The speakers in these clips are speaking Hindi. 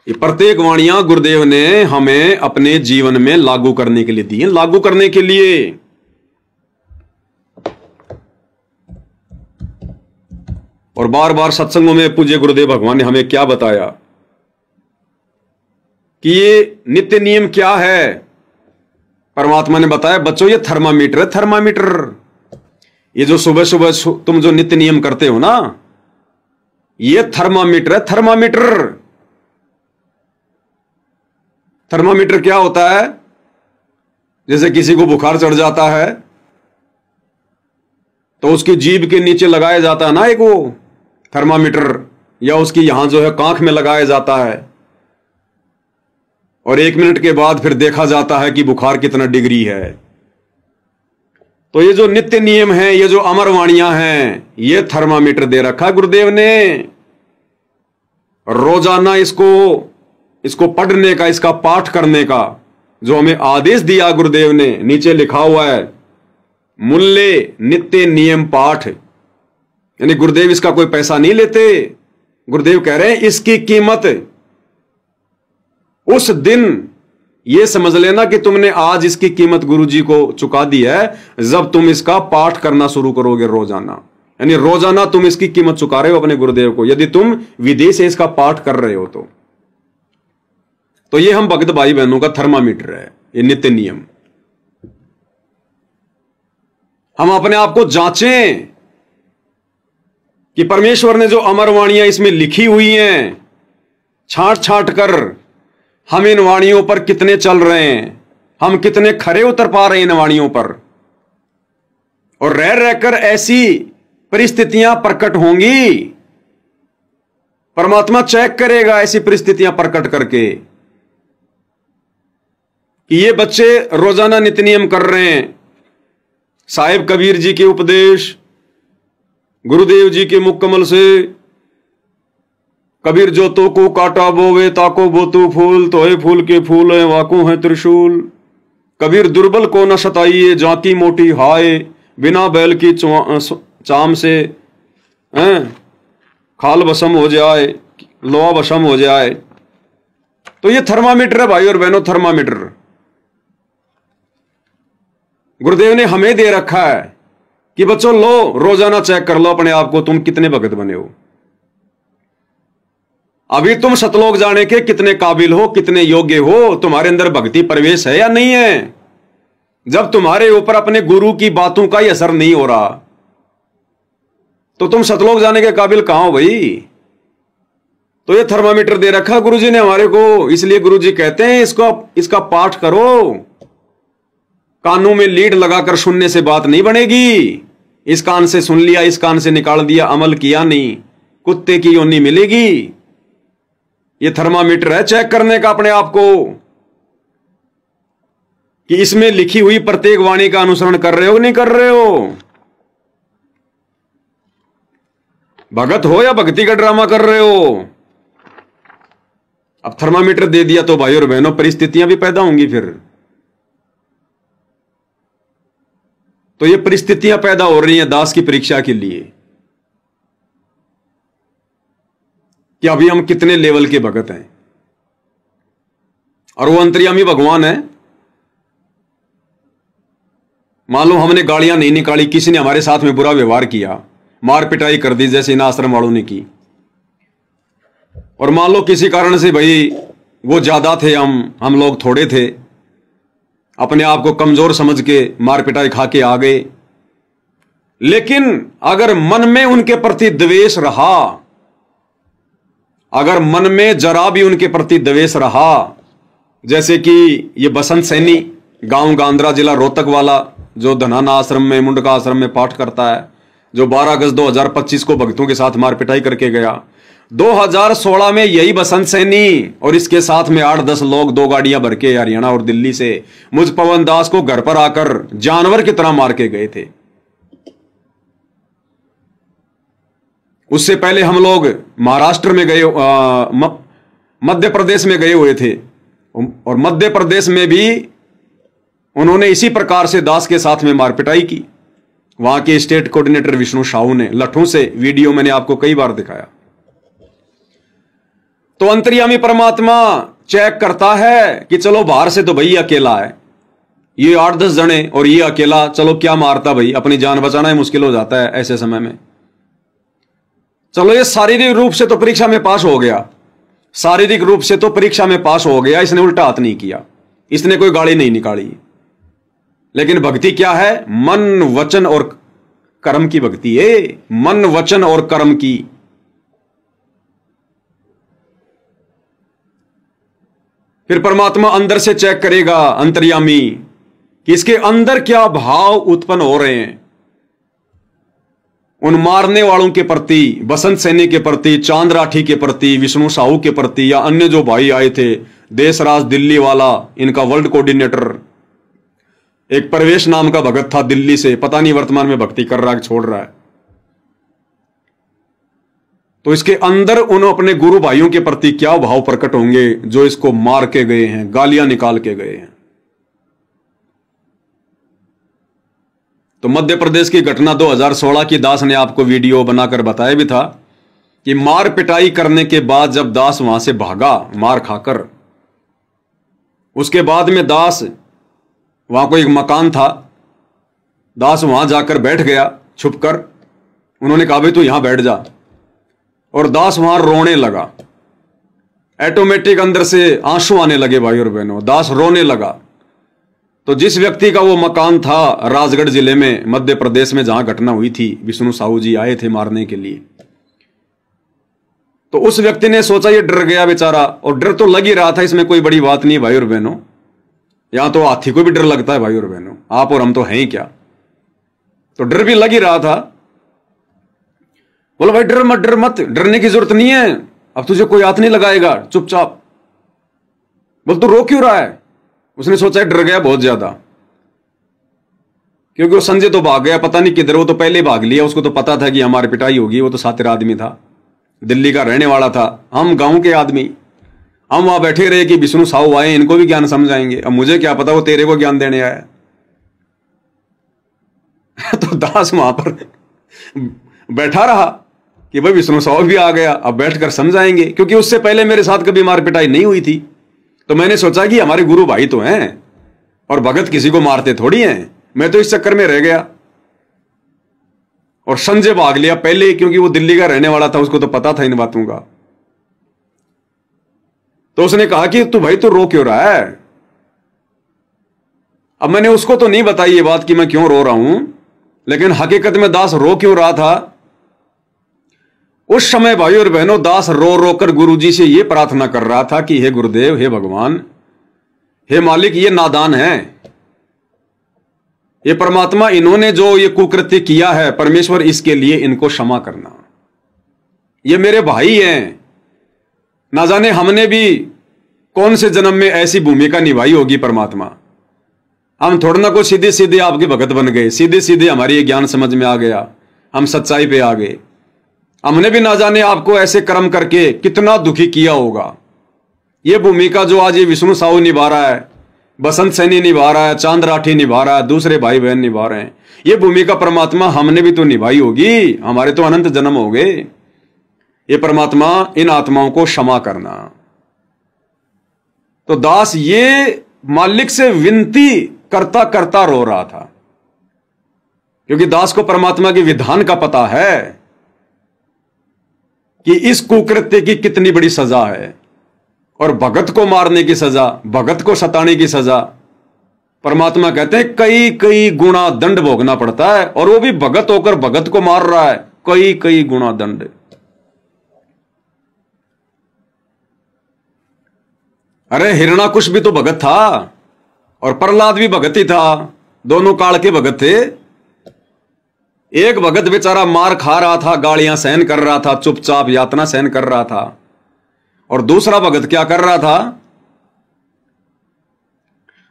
ये प्रत्येक वाणियां गुरुदेव ने हमें अपने जीवन में लागू करने के लिए दी हैं, लागू करने के लिए। और बार बार सत्संगों में पूज्य गुरुदेव भगवान ने हमें क्या बताया कि ये नित्य नियम क्या है। परमात्मा ने बताया बच्चों ये थर्मामीटर है, थर्मामीटर। ये जो सुबह सुबह तुम जो नित्य नियम करते हो ना, ये थर्मामीटर है, थर्मामीटर। थर्मामीटर क्या होता है? जैसे किसी को बुखार चढ़ जाता है तो उसकी जीभ के नीचे लगाया जाता है ना एक वो थर्मामीटर, या उसकी यहां जो है कांख में लगाया जाता है, और 1 मिनट के बाद फिर देखा जाता है कि बुखार कितना डिग्री है। तो ये जो नित्य नियम है, ये जो अमर वाणियां हैं, ये थर्मामीटर दे रखा है गुरुदेव ने। रोजाना इसको पढ़ने का, इसका पाठ करने का जो हमें आदेश दिया गुरुदेव ने, नीचे लिखा हुआ है मूल्य नित्य नियम पाठ। यानी गुरुदेव इसका कोई पैसा नहीं लेते। गुरुदेव कह रहे हैं इसकी कीमत उस दिन ये समझ लेना कि तुमने आज इसकी कीमत गुरुजी को चुका दी है जब तुम इसका पाठ करना शुरू करोगे रोजाना। यानी रोजाना तुम इसकी कीमत चुका रहे हो अपने गुरुदेव को, यदि तुम विधि से इसका पाठ कर रहे हो तो ये हम भक्त भाई बहनों का थर्मामीटर है, ये नित्य नियम। हम अपने आप को जांचें कि परमेश्वर ने जो अमर वाणियां इसमें लिखी हुई हैं, छांट छांट कर हम इन वाणियों पर कितने चल रहे हैं, हम कितने खरे उतर पा रहे हैं इन वाणियों पर। और रह रहकर ऐसी परिस्थितियां प्रकट होंगी, परमात्मा चेक करेगा ऐसी परिस्थितियां प्रकट करके कि ये बच्चे रोजाना नित्य नियम कर रहे हैं। साहिब कबीर जी के उपदेश, गुरुदेव जी के मुख कमल से, कबीर जो तो को काटा बोवे ताको बोतू फूल, तो है फूल के फूल है वाको है त्रिशूल। कबीर दुर्बल को न सताइए जाकी मोटी हाय, बिना बैल की चाम से खाल वशम हो जाए, लोहा वशम हो जाए। तो ये थर्मामीटर है भाई और बहनों, थर्मामीटर गुरुदेव ने हमें दे रखा है कि बच्चों लो, रोजाना चेक कर लो अपने आप को, तुम कितने भगत बने हो। अभी तुम सतलोक जाने के कितने काबिल हो, कितने योग्य हो, तुम्हारे अंदर भक्ति प्रवेश है या नहीं है। जब तुम्हारे ऊपर अपने गुरु की बातों का ही असर नहीं हो रहा तो तुम सतलोक जाने के काबिल कहां हो भाई। तो ये थर्मामीटर दे रखा गुरुजी ने हमारे को, इसलिए गुरुजी कहते हैं इसका पाठ करो। कानों में लीड लगाकर सुनने से बात नहीं बनेगी। इस कान से सुन लिया, इस कान से निकाल दिया, अमल किया नहीं, कुत्ते की योनी मिलेगी। ये थर्मामीटर है चेक करने का अपने आप को कि इसमें लिखी हुई प्रत्येक वाणी का अनुसरण कर रहे हो नहीं कर रहे हो। भगत हो या भक्ति का ड्रामा कर रहे हो। अब थर्मामीटर दे दिया तो भाई और बहनों परिस्थितियां भी पैदा होंगी फिर। तो ये परिस्थितियां पैदा हो रही हैं दास की परीक्षा के लिए कि अभी हम कितने लेवल के भगत हैं। और वो अंतर्यामी भगवान है। मान लो हमने गालियां नहीं निकाली, किसी ने हमारे साथ में बुरा व्यवहार किया, मार पिटाई कर दी जैसे इन आश्रम वालों ने की, और मान लो किसी कारण से भाई वो ज्यादा थे, हम लोग थोड़े थे, अपने आप को कमजोर समझ के मार पिटाई खा के आ गए। लेकिन अगर मन में उनके प्रति द्वेष रहा, अगर मन में जरा भी उनके प्रति द्वेष रहा, जैसे कि ये बसंत सैनी गांव गांधरा जिला रोहतक वाला जो धनाना आश्रम में, मुंडका आश्रम में पाठ करता है, जो 12 अगस्त 2025 को भक्तों के साथ मार पिटाई करके गया। 2016 में यही बसंत सैनी और इसके साथ में 8-10 लोग 2 गाड़ियां भर के हरियाणा और दिल्ली से मुझ पवन दास को घर पर आकर जानवर की तरह मार के गए थे। उससे पहले हम लोग महाराष्ट्र में गए, मध्य प्रदेश में गए हुए थे, और मध्य प्रदेश में भी उन्होंने इसी प्रकार से दास के साथ में मार पिटाई की। वहां के स्टेट कोऑर्डिनेटर विष्णु साहू ने लठों से, वीडियो मैंने आपको कई बार दिखाया। तो अंतर्यामी परमात्मा चेक करता है कि चलो बाहर से तो भाई अकेला है, ये 8-10 जने और ये अकेला, चलो क्या मारता भाई, अपनी जान बचाना ही मुश्किल हो जाता है ऐसे समय में। चलो ये शारीरिक रूप से तो परीक्षा में पास हो गया, शारीरिक रूप से तो परीक्षा में पास हो गया, इसने उल्टा हाथ नहीं किया, इसने कोई गाली नहीं निकाली। लेकिन भक्ति क्या है? मन वचन और कर्म की भक्ति है, मन वचन और कर्म की। फिर परमात्मा अंदर से चेक करेगा, अंतर्यामी, कि इसके अंदर क्या भाव उत्पन्न हो रहे हैं। उन मारने वालों के प्रति, बसंत सैनी के प्रति, चांद राठी के प्रति, विष्णु साहू के प्रति, या अन्य जो भाई आए थे, देशराज दिल्ली वाला, इनका वर्ल्ड कोऑर्डिनेटर, एक परवेश नाम का भगत था दिल्ली से, पता नहीं वर्तमान में भक्ति कर रहा है छोड़ रहा है। तो इसके अंदर उन अपने गुरु भाइयों के प्रति क्या भाव प्रकट होंगे जो इसको मार के गए हैं, गालियां निकाल के गए हैं। तो मध्य प्रदेश की घटना 2016 की दास ने आपको वीडियो बनाकर बताया भी था कि मार पिटाई करने के बाद जब दास वहां से भागा मार खाकर, उसके बाद में दास, वहां कोई एक मकान था, दास वहां जाकर बैठ गया छुपकर। उन्होंने कहा भाई तू यहां बैठ जा, और दास वहां रोने लगा। ऑटोमेटिक अंदर से आंसू आने लगे भाई और बहनों, दास रोने लगा। तो जिस व्यक्ति का वो मकान था राजगढ़ जिले में, मध्य प्रदेश में, जहां घटना हुई थी, विष्णु साहू जी आए थे मारने के लिए, तो उस व्यक्ति ने सोचा ये डर गया बेचारा, और डर तो लग ही रहा था, इसमें कोई बड़ी बात नहीं भाई और बहनों, यहां तो हाथी को भी डर लगता है भाई और बहनों, आप और हम तो हैं ही क्या। तो डर भी लग ही रहा था। बोलो भाई डर मत, डर मत, डरने की जरूरत नहीं है, अब तुझे कोई हाथ नहीं लगाएगा, चुपचाप। बोल तू रो क्यों रहा है? उसने सोचा डर गया बहुत ज्यादा, क्योंकि वो संजय तो भाग गया, पता नहीं किधर, वो तो पहले भाग लिया, उसको तो पता था कि हमारी पिटाई होगी, वो तो सातिर आदमी था, दिल्ली का रहने वाला था, हम गांव के आदमी, हम वहां बैठे रहे कि विष्णु साहू आए, इनको भी ज्ञान समझाएंगे। अब मुझे क्या पता वो तेरे को ज्ञान देने आया। तो दास वहां पर बैठा रहा कि भाई विष्णु साहू भी आ गया, अब बैठकर समझाएंगे, क्योंकि उससे पहले मेरे साथ कभी मार पिटाई नहीं हुई थी। तो मैंने सोचा कि हमारे गुरु भाई तो हैं और भगत किसी को मारते थोड़ी हैं, मैं तो इस चक्कर में रह गया। और संजय भाग लिया पहले, क्योंकि वो दिल्ली का रहने वाला था, उसको तो पता था इन बातों का। तो उसने कहा कि तू भाई तू रो क्यों रहा है? अब मैंने उसको तो नहीं बताई ये बात कि मैं क्यों रो रहा हूं, लेकिन हकीकत में दास रो क्यों रहा था उस समय भाई और बहनों, दास रो रो कर गुरुजी से यह प्रार्थना कर रहा था कि हे गुरुदेव, हे भगवान, हे मालिक, ये नादान है, ये परमात्मा, इन्होंने जो ये कुकृत्य किया है, परमेश्वर इसके लिए इनको क्षमा करना। ये मेरे भाई हैं, ना जाने हमने भी कौन से जन्म में ऐसी भूमिका निभाई होगी परमात्मा। हम थोड़ा ना को सीधे सीधे आपके भगत बन गए, सीधे सीधे हमारी ये ज्ञान समझ में आ गया, हम सच्चाई पे आ गए। हमने भी ना जाने आपको ऐसे कर्म करके कितना दुखी किया होगा। ये भूमिका जो आज ये विष्णु साहू निभा रहा है, बसंत सैनी निभा रहा है, चांद राठी निभा रहा है, दूसरे भाई बहन निभा रहे हैं, ये भूमिका परमात्मा हमने भी तो निभाई होगी, हमारे तो अनंत जन्म हो गए। ये परमात्मा इन आत्माओं को क्षमा करना। तो दास ये मालिक से विनती करता करता रो रहा था, क्योंकि दास को परमात्मा के विधान का पता है कि इस कुकृत्य की कितनी बड़ी सजा है, और भगत को मारने की सजा, भगत को सताने की सजा, परमात्मा कहते हैं कई कई गुना दंड भोगना पड़ता है, और वो भी भगत होकर भगत को मार रहा है, कई कई गुना दंड। अरे हिरणाकुश भी तो भगत था और प्रहलाद भी भगत ही था, दोनों काल के भगत थे। एक भगत बेचारा मार खा रहा था, गालियां सहन कर रहा था, चुपचाप यातना सहन कर रहा था, और दूसरा भगत क्या कर रहा था?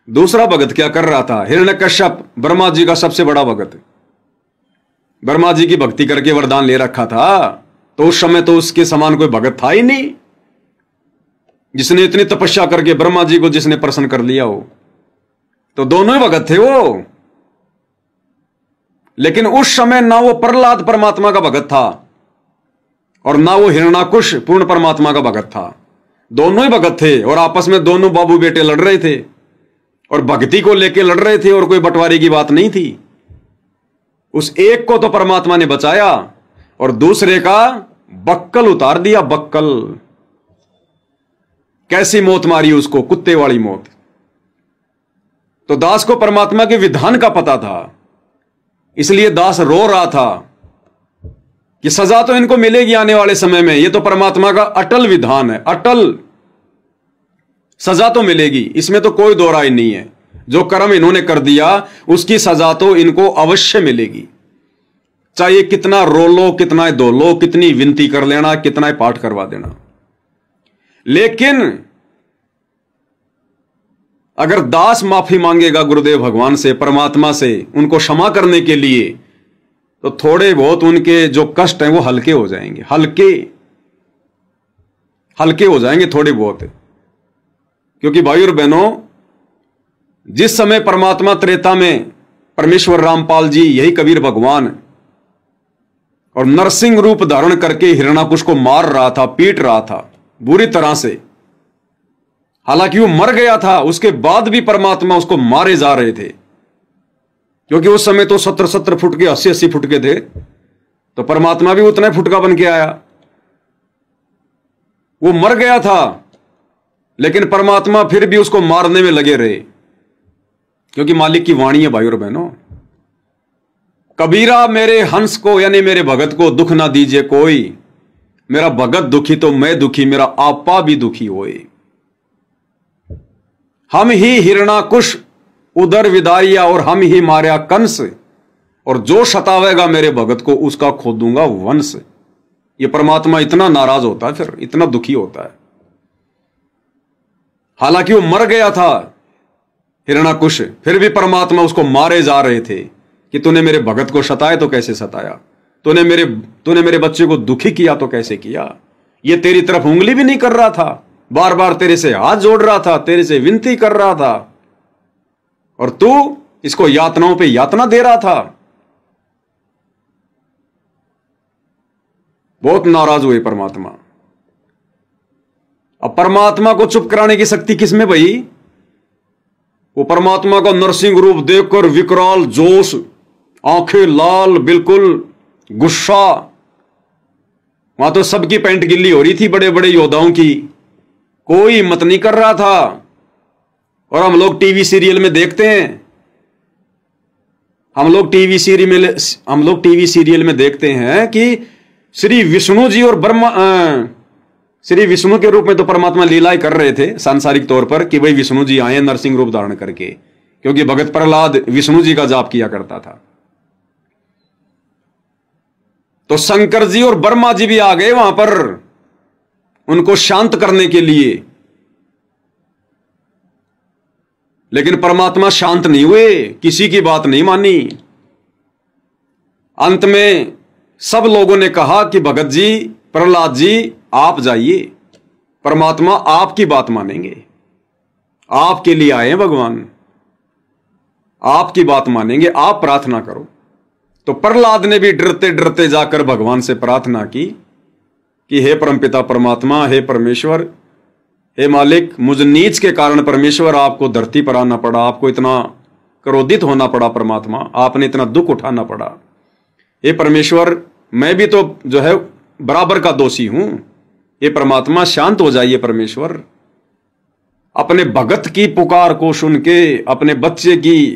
दूसरा भगत क्या कर रहा था? हिरण्यकश्यप, ब्रह्मा जी का सबसे बड़ा भगत, ब्रह्मा जी की भक्ति करके वरदान ले रखा था, तो उस समय तो उसके समान कोई भगत था ही नहीं, जिसने इतनी तपस्या करके ब्रह्मा जी को जिसने प्रसन्न कर लिया हो। तो दोनों ही भगत थे वो, लेकिन उस समय ना वो प्रहलाद परमात्मा का भगत था और ना वो हिरण्याकुश पूर्ण परमात्मा का भगत था। दोनों ही भगत थे और आपस में दोनों बाबू बेटे लड़ रहे थे और भक्ति को लेके लड़ रहे थे और कोई बंटवारे की बात नहीं थी। उस एक को तो परमात्मा ने बचाया और दूसरे का बक्कल उतार दिया। बक्कल, कैसी मौत मारी उसको, कुत्ते वाली मौत। तो दास को परमात्मा के विधान का पता था, इसलिए दास रो रहा था कि सजा तो इनको मिलेगी आने वाले समय में। यह तो परमात्मा का अटल विधान है, अटल सजा तो मिलेगी, इसमें तो कोई दो राय नहीं है। जो कर्म इन्होंने कर दिया उसकी सजा तो इनको अवश्य मिलेगी, चाहे कितना रो लो, कितना दो लो, कितनी विनती कर लेना, कितना पाठ करवा देना। लेकिन अगर दास माफी मांगेगा गुरुदेव भगवान से, परमात्मा से, उनको क्षमा करने के लिए, तो थोड़े बहुत उनके जो कष्ट हैं वो हल्के हो जाएंगे, हल्के हो जाएंगे थोड़े बहुत। क्योंकि भाई और बहनों, जिस समय परमात्मा त्रेता में परमेश्वर रामपाल जी, यही कबीर भगवान, और नरसिंह रूप धारण करके हिरण्याकुश को मार रहा था, पीट रहा था बुरी तरह से, हालांकि वो मर गया था, उसके बाद भी परमात्मा उसको मारे जा रहे थे। क्योंकि उस समय तो 70-70 फुट के, 80-80 फुट के थे, तो परमात्मा भी उतना फुट का बन के आया। वो मर गया था, लेकिन परमात्मा फिर भी उसको मारने में लगे रहे, क्योंकि मालिक की वाणी है भाई और बहनों। कबीरा मेरे हंस को, यानी मेरे भगत को दुख ना दीजिए कोई, मेरा भगत दुखी तो मैं दुखी, मेरा आपा भी दुखी होए। हम ही हिरण्याकुश उदर विदारिया, और हम ही मार्या कंस, और जो सतावेगा मेरे भगत को उसका खोदूंगा वंश। ये परमात्मा इतना नाराज होता है, फिर इतना दुखी होता है। हालांकि वो मर गया था हिरण्याकुश, फिर भी परमात्मा उसको मारे जा रहे थे कि तूने मेरे भगत को सताया तो कैसे सताया, तूने मेरे बच्चे को दुखी किया तो कैसे किया। ये तेरी तरफ उंगली भी नहीं कर रहा था, बार बार तेरे से हाथ जोड़ रहा था, तेरे से विनती कर रहा था, और तू इसको यातनाओं पे यातना दे रहा था। बहुत नाराज हुए परमात्मा। अब परमात्मा को चुप कराने की शक्ति किसमें भाई? वो परमात्मा का नरसिंह रूप देखकर विकराल जोश, आंखें लाल, बिल्कुल गुस्सा। वहां तो सबकी पैंट गिल्ली हो रही थी, बड़े बड़े योद्धाओं की, कोई हिम्मत नहीं कर रहा था। और हम लोग टीवी सीरियल में देखते हैं, हम लोग टीवी सीरियल में देखते हैं कि श्री विष्णु जी और ब्रह्मा, श्री विष्णु के रूप में तो परमात्मा लीलाएं कर रहे थे सांसारिक तौर पर, कि भाई विष्णु जी आए नरसिंह रूप धारण करके, क्योंकि भगत प्रहलाद विष्णु जी का जाप किया करता था। तो शंकर जी और ब्रह्मा जी भी आ गए वहां पर उनको शांत करने के लिए, लेकिन परमात्मा शांत नहीं हुए, किसी की बात नहीं मानी। अंत में सब लोगों ने कहा कि भगत जी, प्रहलाद जी, आप जाइए, परमात्मा आपकी बात मानेंगे, आपके लिए आए हैं भगवान, आपकी बात मानेंगे, आप प्रार्थना करो। तो प्रहलाद ने भी डरते डरते जाकर भगवान से प्रार्थना की कि हे परमपिता परमात्मा, हे परमेश्वर, हे मालिक, मुझ नीच के कारण परमेश्वर आपको धरती पर आना पड़ा, आपको इतना क्रोधित होना पड़ा परमात्मा, आपने इतना दुख उठाना पड़ा। हे परमेश्वर, मैं भी तो जो है बराबर का दोषी हूं, ये परमात्मा शांत हो जाइए परमेश्वर। अपने भगत की पुकार को सुन के, अपने बच्चे की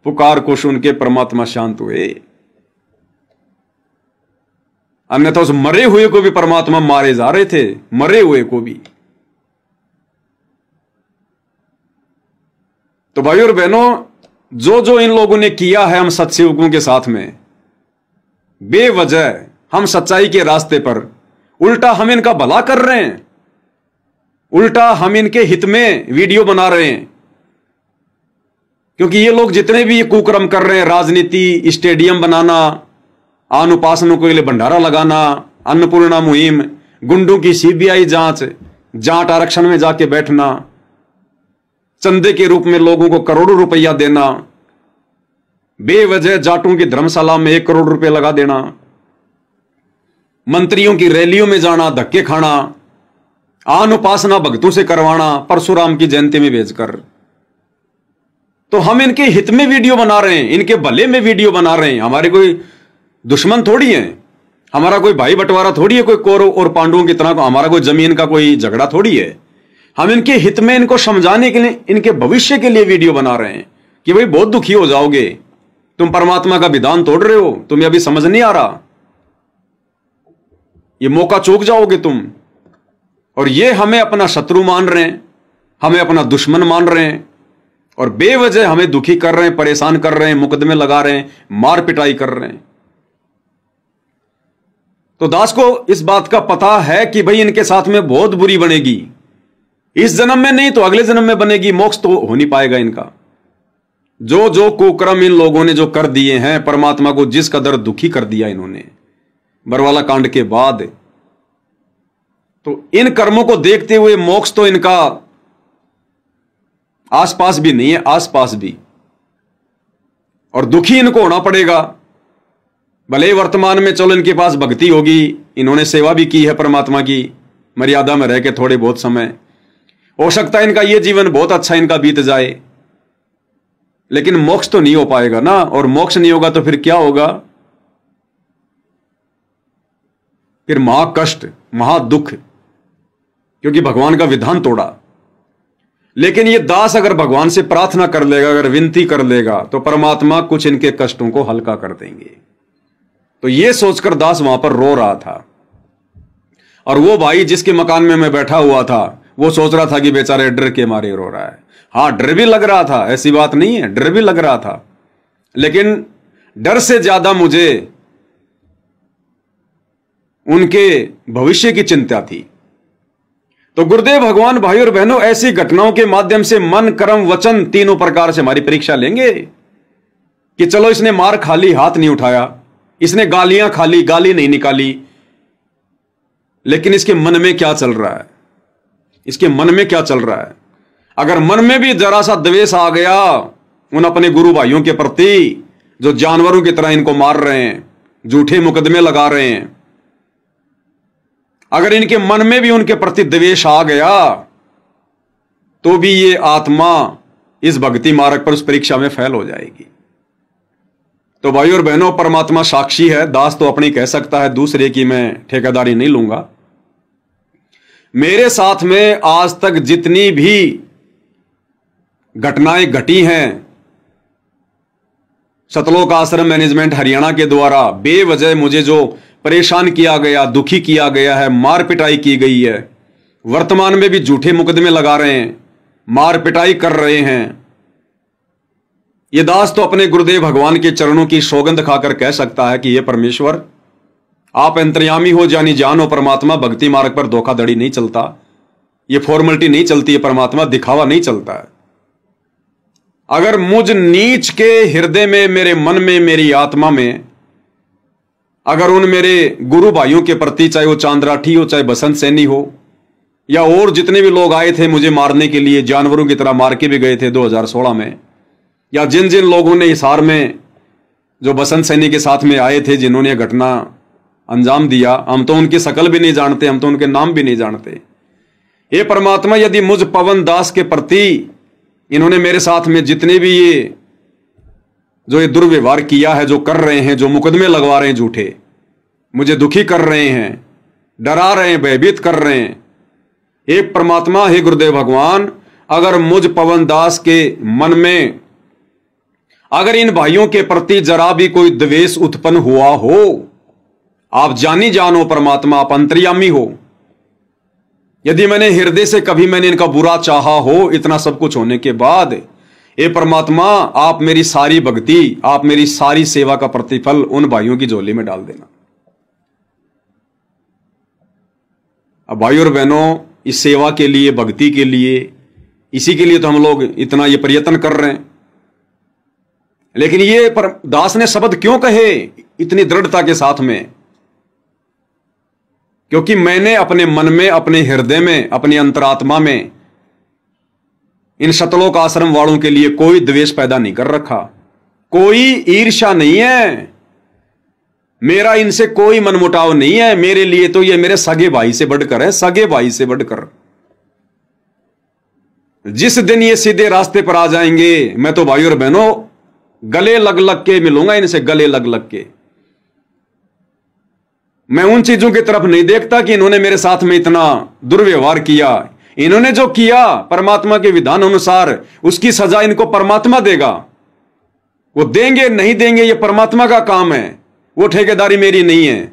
पुकार को सुन के परमात्मा शांत हुए। अन्यथा उस मरे हुए को भी परमात्मा मारे जा रहे थे, मरे हुए को भी। तो भाइयों और बहनों, जो जो इन लोगों ने किया है हम सत्सेवकों के साथ में, बेवजह हम सच्चाई के रास्ते पर, उल्टा हम इनका भला कर रहे हैं, उल्टा हम इनके हित में वीडियो बना रहे हैं। क्योंकि ये लोग जितने भी ये कुकर्म कर रहे हैं, राजनीति, स्टेडियम बनाना, आन उपासनों के लिए भंडारा लगाना, अन्नपूर्णा मुहिम, गुंडों की सीबीआई जांच, जाट आरक्षण में जाके बैठना, चंदे के रूप में लोगों को करोड़ों रुपया देना, बेवजह जाटों की धर्मशाला में 1 करोड़ रुपए लगा देना, मंत्रियों की रैलियों में जाना, धक्के खाना, आन उपासना भक्तों से करवाना परशुराम की जयंती में भेजकर। तो हम इनके हित में वीडियो बना रहे हैं, इनके भले में वीडियो बना रहे हैं। हमारे कोई दुश्मन थोड़ी है, हमारा कोई भाई बंटवारा थोड़ी है, कोई कौरव और पांडवों की तरह हमारा कोई जमीन का कोई झगड़ा थोड़ी है। हम इनके हित में, इनको समझाने के लिए, इनके भविष्य के लिए वीडियो बना रहे हैं कि भाई बहुत दुखी हो जाओगे, तुम परमात्मा का विधान तोड़ रहे हो, तुम्हें अभी समझ नहीं आ रहा, ये मौका चूक जाओगे तुम। और ये हमें अपना शत्रु मान रहे हैं, हमें अपना दुश्मन मान रहे हैं और बेवजह हमें दुखी कर रहे हैं, परेशान कर रहे हैं, मुकदमे लगा रहे हैं, मार पिटाई कर रहे हैं। तो दास को इस बात का पता है कि भाई इनके साथ में बहुत बुरी बनेगी, इस जन्म में नहीं तो अगले जन्म में बनेगी, मोक्ष तो हो नहीं पाएगा इनका। जो जो कुकर्म इन लोगों ने जो कर दिए हैं, परमात्मा को जिस कदर दुखी कर दिया इन्होंने बरवाला कांड के बाद, तो इन कर्मों को देखते हुए मोक्ष तो इनका आसपास भी नहीं है, आसपास भी। और दुखी इनको होना पड़ेगा। भले ही वर्तमान में चलो इनके पास भक्ति होगी, इन्होंने सेवा भी की है परमात्मा की, मर्यादा में रह के थोड़े बहुत समय, हो सकता है इनका यह जीवन बहुत अच्छा इनका बीत जाए, लेकिन मोक्ष तो नहीं हो पाएगा ना। और मोक्ष नहीं होगा तो फिर क्या होगा? फिर महाकष्ट, महादुख, क्योंकि भगवान का विधान तोड़ा। लेकिन ये दास अगर भगवान से प्रार्थना कर लेगा, अगर विनती कर लेगा, तो परमात्मा कुछ इनके कष्टों को हल्का कर देंगे। तो ये सोचकर दास वहां पर रो रहा था। और वो भाई जिसके मकान में मैं बैठा हुआ था, वो सोच रहा था कि बेचारे डर के मारे रो रहा है। हां, डर भी लग रहा था, ऐसी बात नहीं है, डर भी लग रहा था, लेकिन डर से ज्यादा मुझे उनके भविष्य की चिंता थी। तो गुरुदेव भगवान भाई और बहनों ऐसी घटनाओं के माध्यम से मन, कर्म, वचन तीनों प्रकार से हमारी परीक्षा लेंगे कि चलो इसने मार खा ली, हाथ नहीं उठाया, इसने गालियां खा ली, गाली नहीं निकाली, लेकिन इसके मन में क्या चल रहा है? इसके मन में क्या चल रहा है? अगर मन में भी जरा सा द्वेष आ गया उन अपने गुरु भाइयों के प्रति जो जानवरों की तरह इनको मार रहे हैं, झूठे मुकदमे लगा रहे हैं, अगर इनके मन में भी उनके प्रति द्वेष आ गया, तो भी ये आत्मा इस भक्ति मार्ग पर उस परीक्षा में फेल हो जाएगी। तो भाई और बहनों, परमात्मा साक्षी है, दास तो अपनी कह सकता है, दूसरे की मैं ठेकेदारी नहीं लूंगा। मेरे साथ में आज तक जितनी भी घटनाएं घटी हैं, सतलोक आश्रम मैनेजमेंट हरियाणा के द्वारा बेवजह मुझे जो परेशान किया गया, दुखी किया गया है, मार पिटाई की गई है, वर्तमान में भी झूठे मुकदमे लगा रहे हैं, मार पिटाई कर रहे हैं, ये दास तो अपने गुरुदेव भगवान के चरणों की सौगंध खाकर कह सकता है कि ये परमेश्वर आप अंतर्यामी हो, जानी जान हो। परमात्मा भक्ति मार्ग पर धोखाधड़ी नहीं चलता, ये फॉर्मेलिटी नहीं चलती है, परमात्मा दिखावा नहीं चलता है। अगर मुझ नीच के हृदय में, मेरे मन में, मेरी आत्मा में, अगर उन मेरे गुरु भाइयों के प्रति, चाहे वो चांद्राठी हो, चाहे बसंत सैनी हो, या और जितने भी लोग आए थे मुझे मारने के लिए, जानवरों की तरह मार के भी गए थे 2016 में, या जिन जिन लोगों ने हिसार में जो बसंत सैनी के साथ में आए थे, जिन्होंने घटना अंजाम दिया, हम तो उनकी शकल भी नहीं जानते, हम तो उनके नाम भी नहीं जानते। हे परमात्मा, यदि मुझ पवन दास के प्रति इन्होंने मेरे साथ में जितने भी ये दुर्व्यवहार किया है, जो कर रहे हैं, जो मुकदमे लगवा रहे हैं झूठे, मुझे दुखी कर रहे हैं, डरा रहे हैं, भयभीत कर रहे हैं, हे परमात्मा, हे गुरुदेव भगवान, अगर मुझ पवन दास के मन में अगर इन भाइयों के प्रति जरा भी कोई द्वेष उत्पन्न हुआ हो, आप जानी जानो परमात्मा, आप अंतर्यामी हो, यदि मैंने हृदय से कभी मैंने इनका बुरा चाहा हो, इतना सब कुछ होने के बाद, हे परमात्मा, आप मेरी सारी भक्ति, आप मेरी सारी सेवा का प्रतिफल उन भाइयों की झोली में डाल देना। अब भाई और बहनों, इस सेवा के लिए, भक्ति के लिए, इसी के लिए तो हम लोग इतना ये प्रयत्न कर रहे हैं। लेकिन ये दास ने शब्द क्यों कहे इतनी दृढ़ता के साथ में? क्योंकि मैंने अपने मन में, अपने हृदय में, अपनी अंतरात्मा में इन सतलोक आश्रम वालों के लिए कोई द्वेष पैदा नहीं कर रखा, कोई ईर्ष्या नहीं है। मेरा इनसे कोई मनमुटाव नहीं है। मेरे लिए तो ये मेरे सगे भाई से बढ़कर है, सगे भाई से बढ़कर। जिस दिन ये सीधे रास्ते पर आ जाएंगे, मैं तो भाई और बहनों गले लग लग के मिलूंगा इनसे, गले लग लग के। मैं उन चीजों की तरफ नहीं देखता कि इन्होंने मेरे साथ में इतना दुर्व्यवहार किया। इन्होंने जो किया परमात्मा के विधान अनुसार, उसकी सजा इनको परमात्मा देगा। वो देंगे नहीं देंगे ये परमात्मा का काम है, वो ठेकेदारी मेरी नहीं है।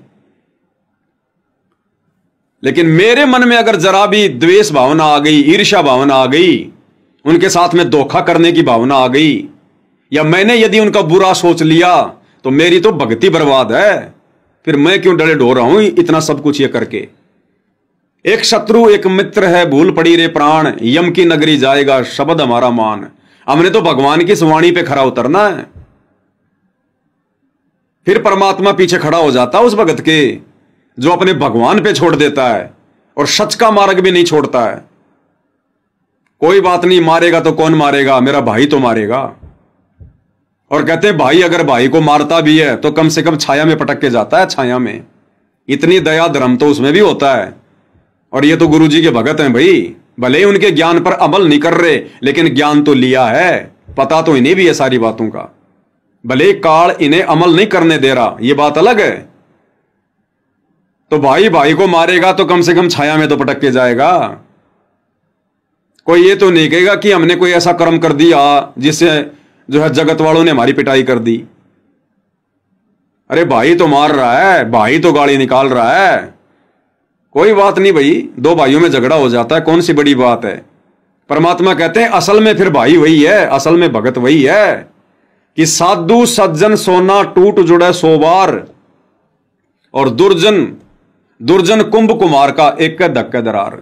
लेकिन मेरे मन में अगर जरा भी द्वेष भावना आ गई, ईर्ष्या भावना आ गई, उनके साथ में धोखा करने की भावना आ गई, या मैंने यदि उनका बुरा सोच लिया, तो मेरी तो भक्ति बर्बाद है। फिर मैं क्यों डरे ढो रहा हूं इतना सब कुछ ये करके। एक शत्रु एक मित्र है, भूल पड़ी रे प्राण, यम की नगरी जाएगा शब्द हमारा मान। हमने तो भगवान की वाणी पे खरा उतरना है। फिर परमात्मा पीछे खड़ा हो जाता उस भगत के जो अपने भगवान पे छोड़ देता है और सच का मार्ग भी नहीं छोड़ता है। कोई बात नहीं, मारेगा तो कौन मारेगा, मेरा भाई तो मारेगा। और कहते हैं भाई अगर भाई को मारता भी है तो कम से कम छाया में पटक के जाता है, छाया में। इतनी दया धर्म तो उसमें भी होता है। और ये तो गुरुजी के भगत हैं भाई, भले ही उनके ज्ञान पर अमल नहीं कर रहे, लेकिन ज्ञान तो लिया है, पता तो इन्हें भी है सारी बातों का। भले ही काल इन्हें अमल नहीं करने दे रहा, ये बात अलग है। तो भाई भाई को मारेगा तो कम से कम छाया में तो पटक के जाएगा। कोई ये तो नहीं कहेगा कि हमने कोई ऐसा कर्म कर दिया जिससे जो है जगत वालों ने हमारी पिटाई कर दी। अरे भाई तो मार रहा है, भाई तो गाली निकाल रहा है, कोई बात नहीं भाई, दो भाइयों में झगड़ा हो जाता है, कौन सी बड़ी बात है। परमात्मा कहते हैं असल में फिर भाई वही है, असल में भगत वही है कि साधु सज्जन सोना टूट जुड़े 100 बार, और दुर्जन दुर्जन कुंभ कुमार का एक धक्के दरार।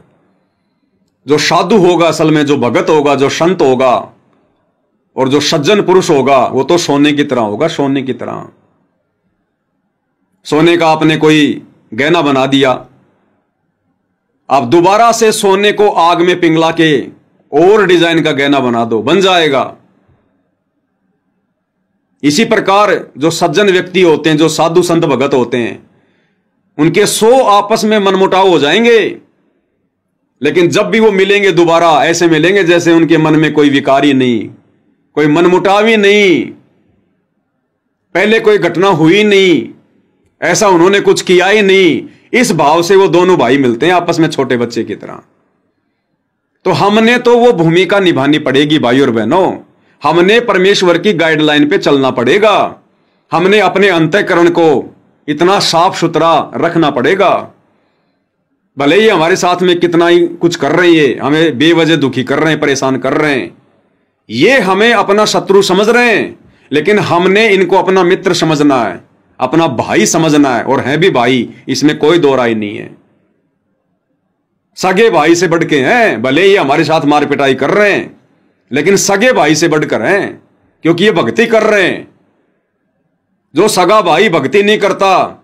जो साधु होगा असल में, जो भगत होगा, जो संत होगा, और जो सज्जन पुरुष होगा, वो तो सोने की तरह होगा, सोने की तरह। सोने का आपने कोई गहना बना दिया, आप दोबारा से सोने को आग में पिघला के और डिजाइन का गहना बना दो, बन जाएगा। इसी प्रकार जो सज्जन व्यक्ति होते हैं, जो साधु संत भगत होते हैं, उनके 100 आपस में मनमुटाव हो जाएंगे, लेकिन जब भी वो मिलेंगे दोबारा ऐसे मिलेंगे जैसे उनके मन में कोई विकार ही नहीं, कोई मनमुटाव ही नहीं, पहले कोई घटना हुई नहीं, ऐसा उन्होंने कुछ किया ही नहीं। इस भाव से वो दोनों भाई मिलते हैं आपस में छोटे बच्चे की तरह। तो हमने तो वो भूमिका निभानी पड़ेगी भाई और बहनों। हमने परमेश्वर की गाइडलाइन पे चलना पड़ेगा। हमने अपने अंतःकरण को इतना साफ सुथरा रखना पड़ेगा। भले ही हमारे साथ में कितना ही कुछ कर रहे हैं, हमें बेवजह दुखी कर रहे हैं, परेशान कर रहे हैं, ये हमें अपना शत्रु समझ रहे हैं, लेकिन हमने इनको अपना मित्र समझना है, अपना भाई समझना है, और है भी भाई, इसमें कोई दो राय नहीं है। सगे भाई से बढ़ के हैं, भले ही हमारे साथ मार पिटाई कर रहे हैं, लेकिन सगे भाई से बढ़कर हैं, क्योंकि ये भक्ति कर रहे हैं। जो सगा भाई भक्ति नहीं करता,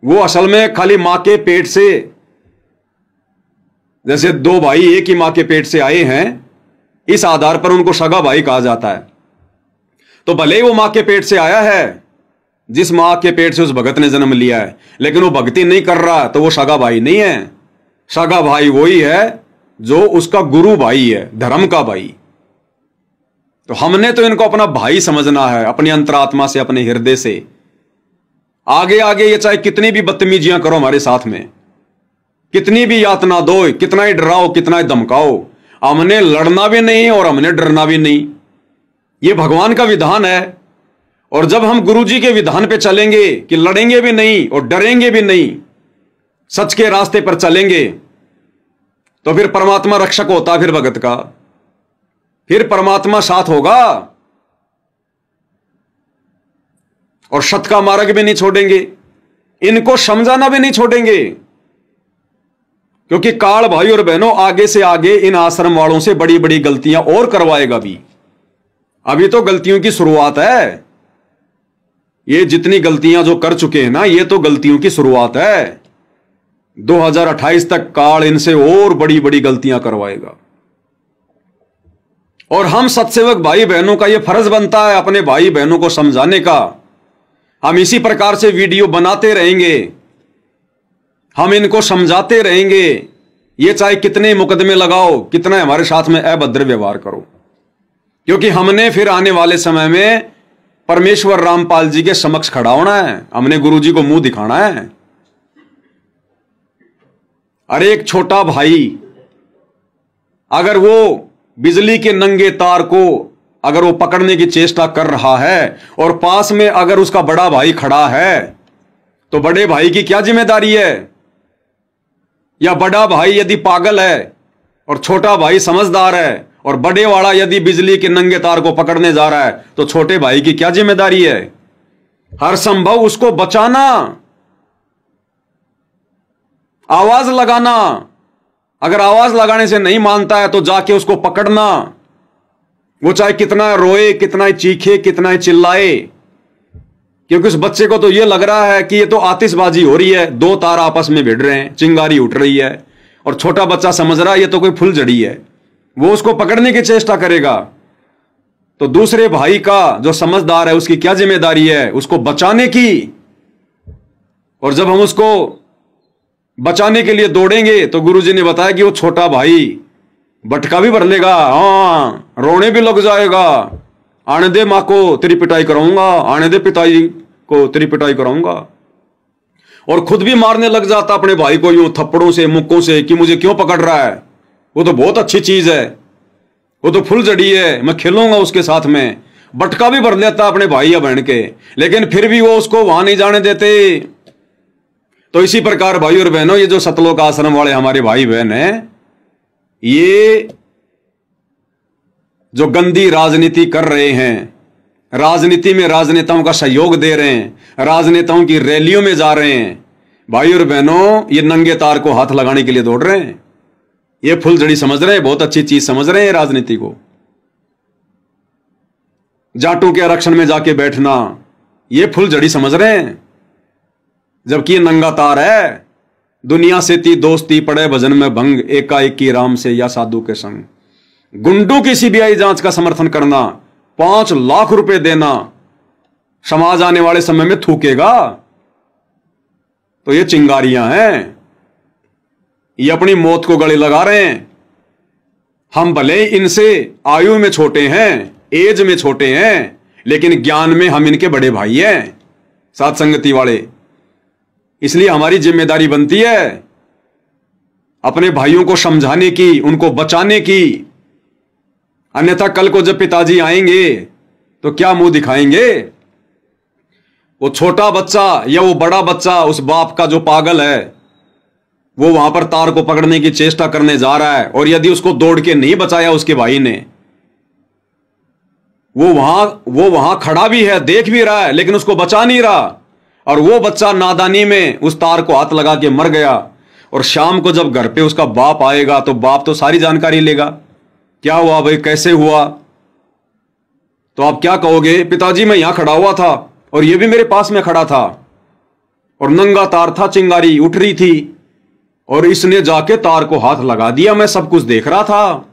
वो असल में खाली मां के पेट से, जैसे 2 भाई एक ही मां के पेट से आए हैं, इस आधार पर उनको सगा भाई कहा जाता है। तो भले ही वो मां के पेट से आया है, जिस मां के पेट से उस भगत ने जन्म लिया है, लेकिन वो भक्ति नहीं कर रहा, तो वो सगा भाई नहीं है। सगा भाई वही है जो उसका गुरु भाई है, धर्म का भाई। तो हमने तो इनको अपना भाई समझना है, अपनी अंतरात्मा से, अपने हृदय से। आगे आगे ये चाहे कितनी भी बदतमीजियां करो हमारे साथ में, कितनी भी यातना दो, कितना ही डराओ, कितना ही धमकाओ, हमने लड़ना भी नहीं और हमने डरना भी नहीं। ये भगवान का विधान है। और जब हम गुरु जी के विधान पे चलेंगे कि लड़ेंगे भी नहीं और डरेंगे भी नहीं, सच के रास्ते पर चलेंगे, तो फिर परमात्मा रक्षक होता है फिर भगत का, फिर परमात्मा साथ होगा, और सत का मार्ग भी नहीं छोड़ेंगे, इनको समझाना भी नहीं छोड़ेंगे। क्योंकि काल भाई और बहनों आगे से आगे इन आश्रम वालों से बड़ी बड़ी गलतियां और करवाएगा भी। अभी तो गलतियों की शुरुआत है। ये जितनी गलतियां जो कर चुके हैं ना, ये तो गलतियों की शुरुआत है। 2028 तक काल इनसे और बड़ी बड़ी गलतियां करवाएगा। और हम सत्सेवक भाई बहनों का यह फर्ज बनता है अपने भाई बहनों को समझाने का हम इसी प्रकार से वीडियो बनाते रहेंगे, हम इनको समझाते रहेंगे, ये चाहे कितने मुकदमे लगाओ, कितना हमारे साथ में अभद्र व्यवहार करो, क्योंकि हमने फिर आने वाले समय में परमेश्वर रामपाल जी के समक्ष खड़ा होना है, हमने गुरु जी को मुंह दिखाना है। अरे एक छोटा भाई अगर वो बिजली के नंगे तार को अगर वो पकड़ने की चेष्टा कर रहा है और पास में अगर उसका बड़ा भाई खड़ा है, तो बड़े भाई की क्या जिम्मेदारी है? या बड़ा भाई यदि पागल है और छोटा भाई समझदार है और बड़े वाला यदि बिजली के नंगे तार को पकड़ने जा रहा है, तो छोटे भाई की क्या जिम्मेदारी है? हर संभव उसको बचाना, आवाज लगाना, अगर आवाज लगाने से नहीं मानता है तो जाके उसको पकड़ना, वो चाहे कितना रोए, कितना चीखे, कितना चिल्लाए, क्योंकि उस बच्चे को तो ये लग रहा है कि ये तो आतिशबाजी हो रही है, दो तार आपस में भिड़ रहे हैं, चिंगारी उठ रही है, और छोटा बच्चा समझ रहा है ये तो कोई फुलझड़ी है, वो उसको पकड़ने की चेष्टा करेगा। तो दूसरे भाई का जो समझदार है उसकी क्या जिम्मेदारी है? उसको बचाने की। और जब हम उसको बचाने के लिए दौड़ेंगे तो गुरुजी ने बताया कि वो छोटा भाई बटका भी भर लेगा, हाँ रोने भी लग जाएगा, आने दे माँ को तेरी पिटाई कराऊंगा, आने दे पिताजी को तेरी पिटाई कराऊंगा, और खुद भी मारने लग जाता अपने भाई को यूं थप्पड़ों से, मुक्कों से, कि मुझे क्यों पकड़ रहा है, वो तो बहुत अच्छी चीज है, वो तो फुलझड़ी है, मैं खेलूंगा उसके साथ में। बटका भी भर लेता अपने भाई या बहन के, लेकिन फिर भी वो उसको वहां नहीं जाने देते। तो इसी प्रकार भाई और बहनों, ये जो सतलोक आश्रम वाले हमारे भाई बहन हैं, ये जो गंदी राजनीति कर रहे हैं, राजनीति में राजनेताओं का सहयोग दे रहे हैं, राजनेताओं की रैलियों में जा रहे हैं, भाई और बहनों ये नंगे तार को हाथ लगाने के लिए दौड़ रहे हैं, ये फुलझड़ी समझ रहे हैं, बहुत अच्छी चीज समझ रहे हैं राजनीति को। जाटों के आरक्षण में जाके बैठना, ये फुलझड़ी समझ रहे हैं, जबकि ये नंगा तार है। दुनिया से ती दोस्ती, पड़े भजन में भंग, एकाएकी राम से या साधु के संग। गुंडों की सीबीआई जांच का समर्थन करना, 5 लाख रुपए देना, समाज आने वाले समय में थूकेगा। तो ये चिंगारियां हैं, ये अपनी मौत को गले लगा रहे हैं। हम भले इनसे आयु में छोटे हैं, एज में छोटे हैं, लेकिन ज्ञान में हम इनके बड़े भाई हैं, साथ संगति वाले। इसलिए हमारी जिम्मेदारी बनती है अपने भाइयों को समझाने की, उनको बचाने की। अन्यथा कल को जब पिताजी आएंगे तो क्या मुंह दिखाएंगे? वो छोटा बच्चा या वो बड़ा बच्चा, उस बाप का जो पागल है, वो वहां पर तार को पकड़ने की चेष्टा करने जा रहा है, और यदि उसको दौड़ के नहीं बचाया उसके भाई ने, वो वहां खड़ा भी है, देख भी रहा है, लेकिन उसको बचा नहीं रहा, और वो बच्चा नादानी में उस तार को हाथ लगा के मर गया। और शाम को जब घर पे उसका बाप आएगा तो बाप तो सारी जानकारी लेगा, क्या हुआ भाई, कैसे हुआ? तो आप क्या कहोगे? पिताजी मैं यहां खड़ा हुआ था और ये भी मेरे पास में खड़ा था, और नंगा तार था, चिंगारी उठ रही थी, और इसने जाके तार को हाथ लगा दिया, मैं सब कुछ देख रहा था।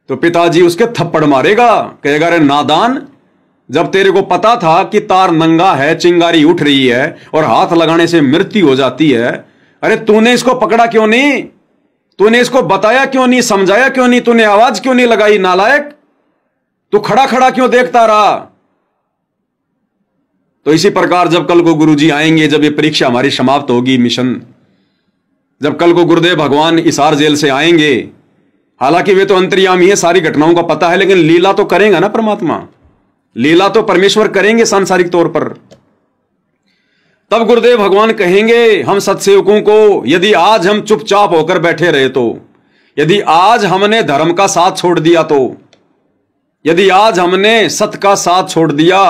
तो पिताजी उसके थप्पड़ मारेगा, कहेगा अरे नादान, जब तेरे को पता था कि तार नंगा है, चिंगारी उठ रही है और हाथ लगाने से मृत्यु हो जाती है, अरे तूने इसको पकड़ा क्यों नहीं? तूने इसको बताया क्यों नहीं? समझाया क्यों नहीं? तूने आवाज क्यों नहीं लगाई? नालायक, तू खड़ा खड़ा क्यों देखता रहा? तो इसी प्रकार जब कल को गुरुजी आएंगे, जब ये परीक्षा हमारी समाप्त होगी, मिशन, जब कल को गुरुदेव भगवान हिसार जेल से आएंगे, हालांकि वे तो अंतर्यामी है, सारी घटनाओं का पता है, लेकिन लीला तो करेगा ना परमात्मा, लीला तो परमेश्वर करेंगे सांसारिक तौर पर। तब गुरुदेव भगवान कहेंगे हम सत्सेवकों को, यदि आज हम चुपचाप होकर बैठे रहे तो, यदि आज हमने धर्म का साथ छोड़ दिया तो, यदि आज हमने सत्य का साथ छोड़ दिया,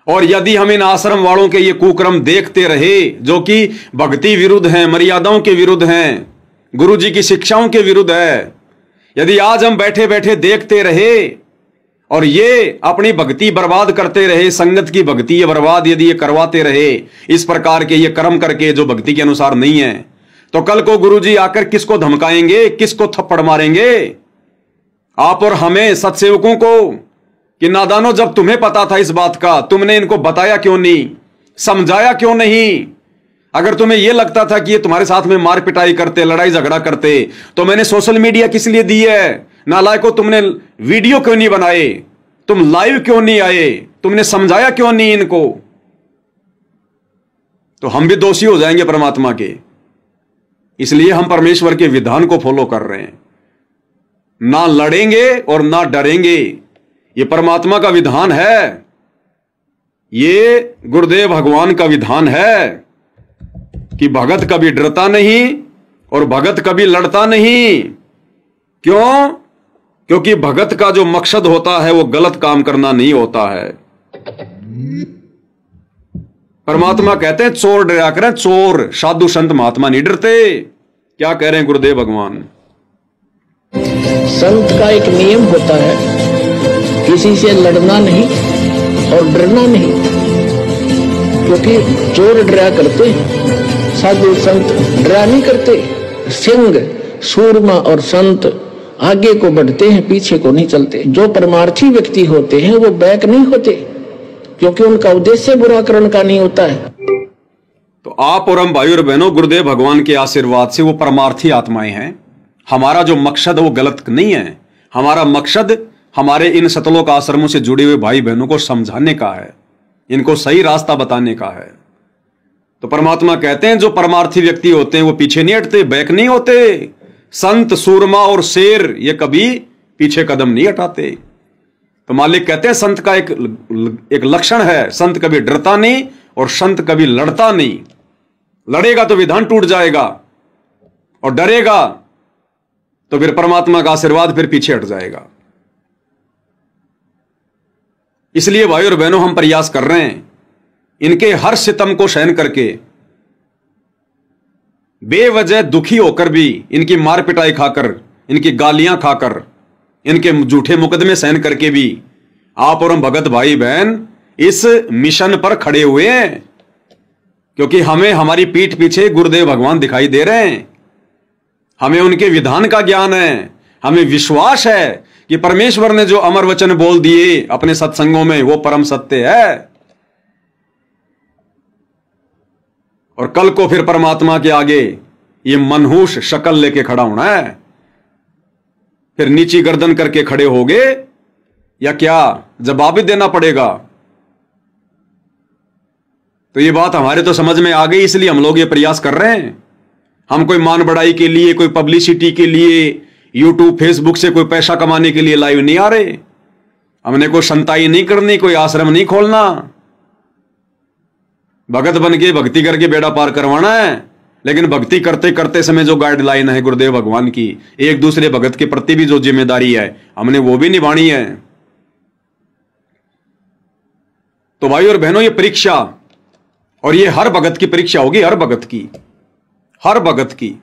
और यदि हम इन आश्रम वालों के ये कुक्रम देखते रहे जो कि भक्ति विरुद्ध हैं, मर्यादाओं के विरुद्ध हैं, गुरु जी की शिक्षाओं के विरुद्ध है, यदि आज हम बैठे बैठे देखते रहे और ये अपनी भक्ति बर्बाद करते रहे, संगत की भक्ति ये बर्बाद यदि ये करवाते रहे, इस प्रकार के ये कर्म करके जो भक्ति के अनुसार नहीं है, तो कल को गुरुजी आकर किसको धमकाएंगे, किसको थप्पड़ मारेंगे? आप और हमें सत्सेवकों को, कि नादानो, जब तुम्हें पता था इस बात का, तुमने इनको बताया क्यों नहीं, समझाया क्यों नहीं? अगर तुम्हें यह लगता था कि ये तुम्हारे साथ में मार पिटाई करते, लड़ाई झगड़ा करते, तो मैंने सोशल मीडिया किस लिए दी है? नालायकों, तुमने वीडियो क्यों नहीं बनाए? तुम लाइव क्यों नहीं आए? तुमने समझाया क्यों नहीं इनको? तो हम भी दोषी हो जाएंगे परमात्मा के। इसलिए हम परमेश्वर के विधान को फॉलो कर रहे हैं, ना लड़ेंगे और ना डरेंगे। ये परमात्मा का विधान है, ये गुरुदेव भगवान का विधान है कि भगत कभी डरता नहीं और भगत कभी लड़ता नहीं। क्यों? क्योंकि भगत का जो मकसद होता है वो गलत काम करना नहीं होता है। परमात्मा कहते हैं चोर डरा करें, चोर। साधु संत महात्मा नहीं डरते। क्या कह रहे हैं गुरुदेव भगवान? संत का एक नियम होता है, किसी से लड़ना नहीं और डरना नहीं, क्योंकि चोर डरा करते, साधु संत डरा नहीं करते। सिंह, सूरमा और संत आगे को बढ़ते हैं, पीछे को नहीं चलते। जो परमार्थी व्यक्ति होते हैं वो बैक नहीं होते, क्योंकि उनका उद्देश्य बुरा करने का नहीं होता है। तो आप और हम भाई और बहनों, गुरुदेव भगवान के आशीर्वाद से वो परमार्थी आत्माएं हैं। हमारा जो मकसद है वो गलत नहीं है। हमारा मकसद हमारे इन सतलोक आश्रमों से जुड़े हुए भाई बहनों को समझाने का है, इनको सही रास्ता बताने का है। तो परमात्मा कहते हैं जो परमार्थी व्यक्ति होते हैं वो पीछे नहीं हटते, बैक नहीं होते। संत, सूरमा और शेर ये कभी पीछे कदम नहीं हटाते। तो मालिक कहते हैं संत का एक लक्षण है, संत कभी डरता नहीं और संत कभी लड़ता नहीं। लड़ेगा तो विधान टूट जाएगा और डरेगा तो फिर परमात्मा का आशीर्वाद फिर पीछे हट जाएगा। इसलिए भाई और बहनों, हम प्रयास कर रहे हैं इनके हर सितम को सहन करके, बेवजह दुखी होकर भी, इनकी मार पिटाई खाकर, इनकी गालियां खाकर, इनके झूठे मुकदमे सहन करके भी आप और हम भगत भाई बहन इस मिशन पर खड़े हुए हैं, क्योंकि हमें हमारी पीठ पीछे गुरुदेव भगवान दिखाई दे रहे हैं। हमें उनके विधान का ज्ञान है, हमें विश्वास है कि परमेश्वर ने जो अमर वचन बोल दिए अपने सत्संगों में वो परम सत्य है। और कल को फिर परमात्मा के आगे ये मनहूस शक्ल लेके खड़ा होना है। फिर नीची गर्दन करके खड़े होगे या क्या जवाब भी देना पड़ेगा? तो ये बात हमारे तो समझ में आ गई, इसलिए हम लोग ये प्रयास कर रहे हैं। हम कोई मान बढ़ाई के लिए, कोई पब्लिसिटी के लिए, यूट्यूब फेसबुक से कोई पैसा कमाने के लिए लाइव नहीं आ रहे। हमने कोई संताई नहीं करनी, कोई आश्रम नहीं खोलना। भगत बन के भक्ति करके बेड़ा पार करवाना है। लेकिन भक्ति करते करते समय जो गाइडलाइन है गुरुदेव भगवान की, एक दूसरे भगत के प्रति भी जो जिम्मेदारी है, हमने वो भी निभानी है। तो भाई और बहनों, ये परीक्षा, और ये हर भगत की परीक्षा होगी, हर भगत की, हर भगत की।